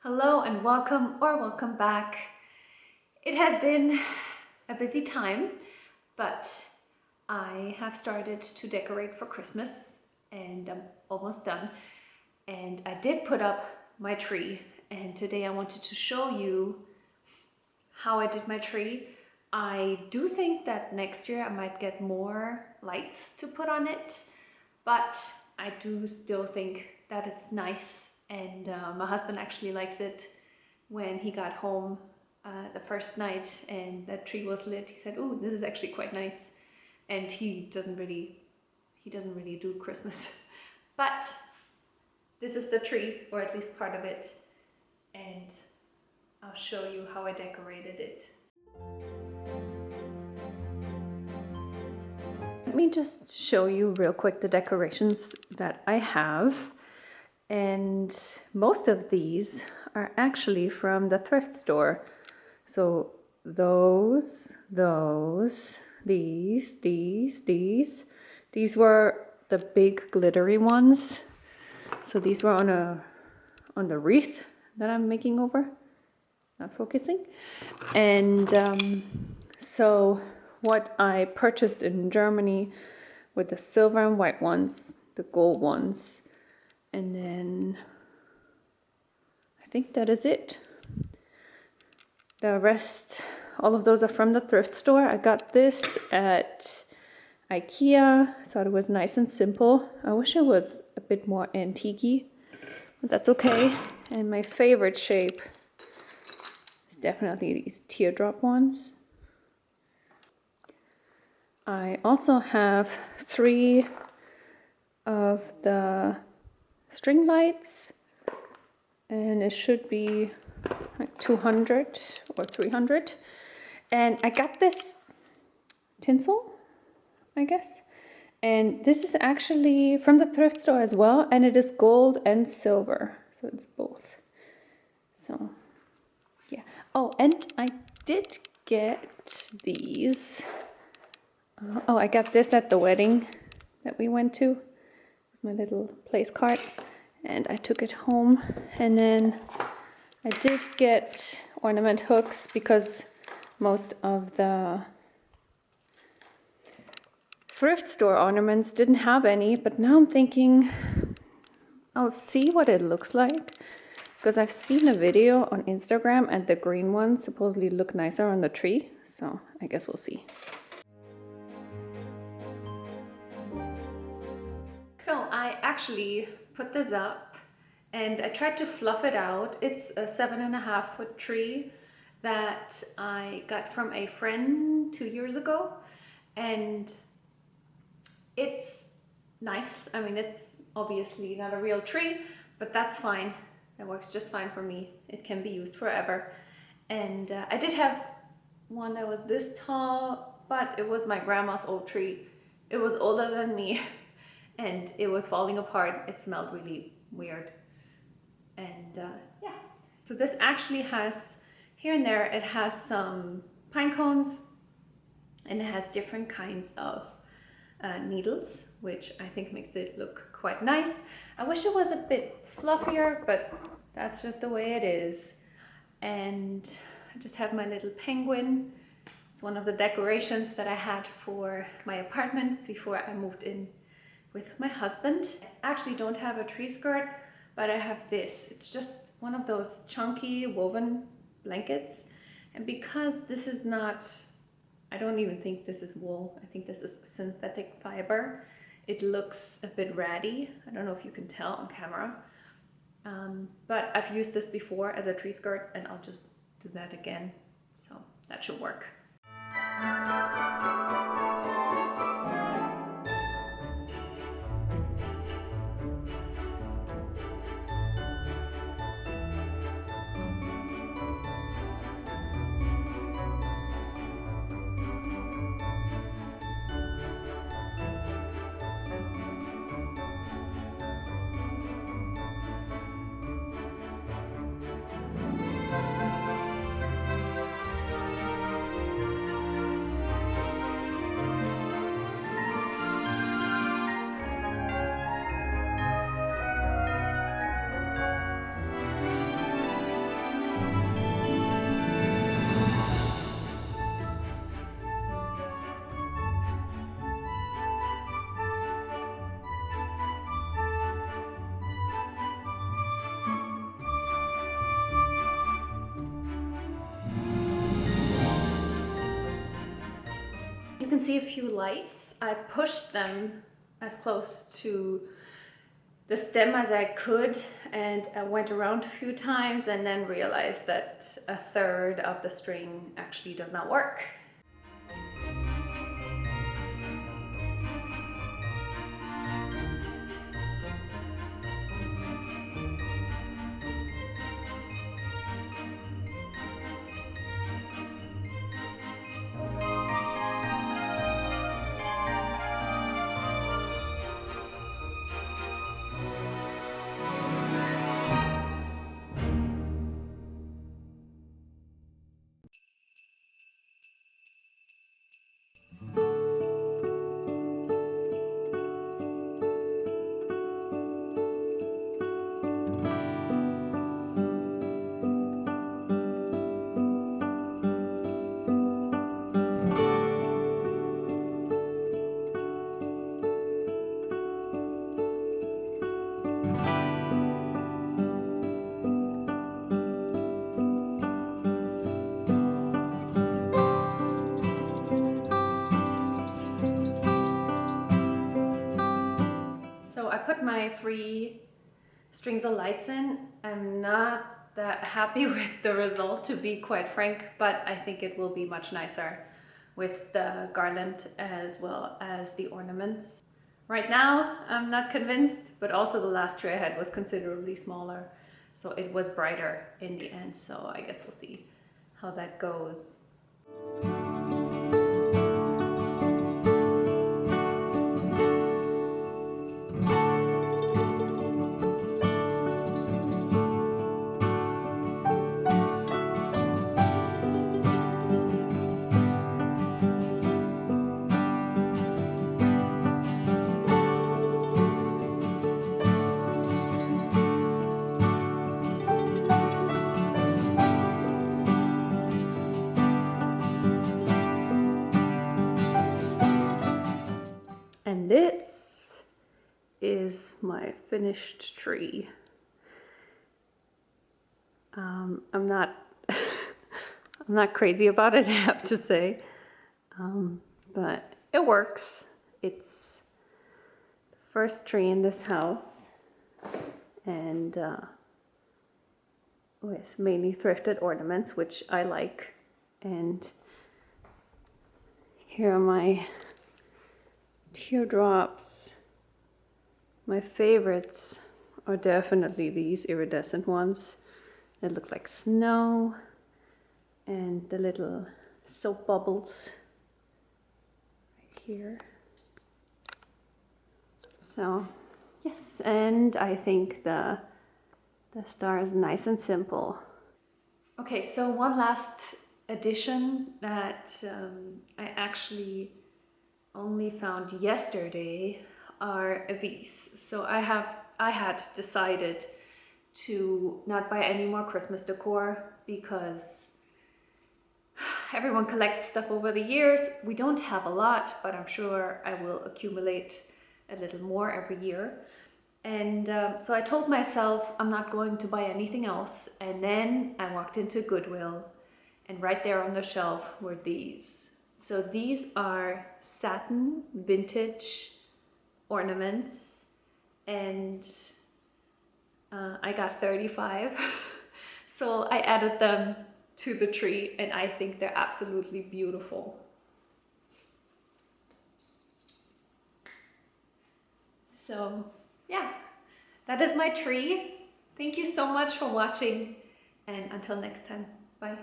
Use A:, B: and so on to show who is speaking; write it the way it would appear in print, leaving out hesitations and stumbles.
A: Hello and welcome back. It has been a busy time, but I have started to decorate for Christmas and I'm almost done. And I did put up my tree, and today I wanted to show you how I did my tree. I do think that next year I might get more lights to put on it, but I do still think that it's nice, and my husband actually likes it. When he got home the first night and the tree was lit, he said, "Oh, this is actually quite nice." And he doesn't really do Christmas, but this is the tree, or at least part of it, and I'll show you how I decorated it. Let me just show you real quick the decorations that I have. And most of these are actually from the thrift store. So these were the big glittery ones. So these were on the wreath that I'm making over. Not focusing. And so what I purchased in Germany with the silver and white ones, the gold ones, and then I think that is it. The rest, all of those are from the thrift store. I got this at IKEA. I thought it was nice and simple. I wish it was a bit more antique-y, but that's okay. And my favorite shape is definitely these teardrop ones. I also have 3 of the string lights, and it should be like 200 or 300. And I got this tinsel, I guess, and this is actually from the thrift store as well, and it is gold and silver, so it's both. So yeah. Oh, and I did get these. Oh, I got this at the wedding that we went to. It's my little place card, and I took it home. And then I did get ornament hooks because most of the thrift store ornaments didn't have any, but now I'm thinking I'll see what it looks like, because I've seen a video on Instagram and the green ones supposedly look nicer on the tree, so I guess we'll see. So I actually put this up and I tried to fluff it out. It's a 7.5-foot tree that I got from a friend 2 years ago, and it's nice. I mean, it's obviously not a real tree, but that's fine. It works just fine for me. It can be used forever. And I did have one that was this tall, but it was my grandma's old tree. It was older than me and it was falling apart. It smelled really weird. And yeah, so this actually has, here and there, it has some pine cones, and it has different kinds of needles, which I think makes it look quite nice. I wish it was a bit fluffier, but that's just the way it is. And I just have my little penguin. It's one of the decorations that I had for my apartment before I moved in with my husband. I actually don't have a tree skirt, but I have this. It's just one of those chunky woven blankets. And because this is not, I don't even think this is wool, I think this is synthetic fiber, it looks a bit ratty. I don't know if you can tell on camera. But I've used this before as a tree skirt, and I'll just do that again. So that should work. can see a few lights. I pushed them as close to the stem as I could, and I went around a few times and then realized that a third of the string actually does not work. So I put my 3 strings of lights in. I'm not that happy with the result, to be quite frank, but I think it will be much nicer with the garland as well as the ornaments. Right now, I'm not convinced, but also the last tree I had was considerably smaller, so it was brighter in the end, so I guess we'll see how that goes. And this is my finished tree. I'm not I'm not crazy about it, I have to say, but it works. It's the first tree in this house, and with mainly thrifted ornaments, which I like. And here are my teardrops. My favorites are definitely these iridescent ones that look like snow, and the little soap bubbles right here. So yes, and I think the star is nice and simple. Okay, so one last addition that I actually only found yesterday are these. So I had decided to not buy any more Christmas decor because everyone collects stuff over the years. We don't have a lot, but I'm sure I will accumulate a little more every year. And so I told myself I'm not going to buy anything else. And then I walked into Goodwill, and right there on the shelf were these. So these are satin vintage ornaments, and I got 35. So I added them to the tree, and I think they're absolutely beautiful. So yeah, that is my tree. Thank you so much for watching, and until next time, bye.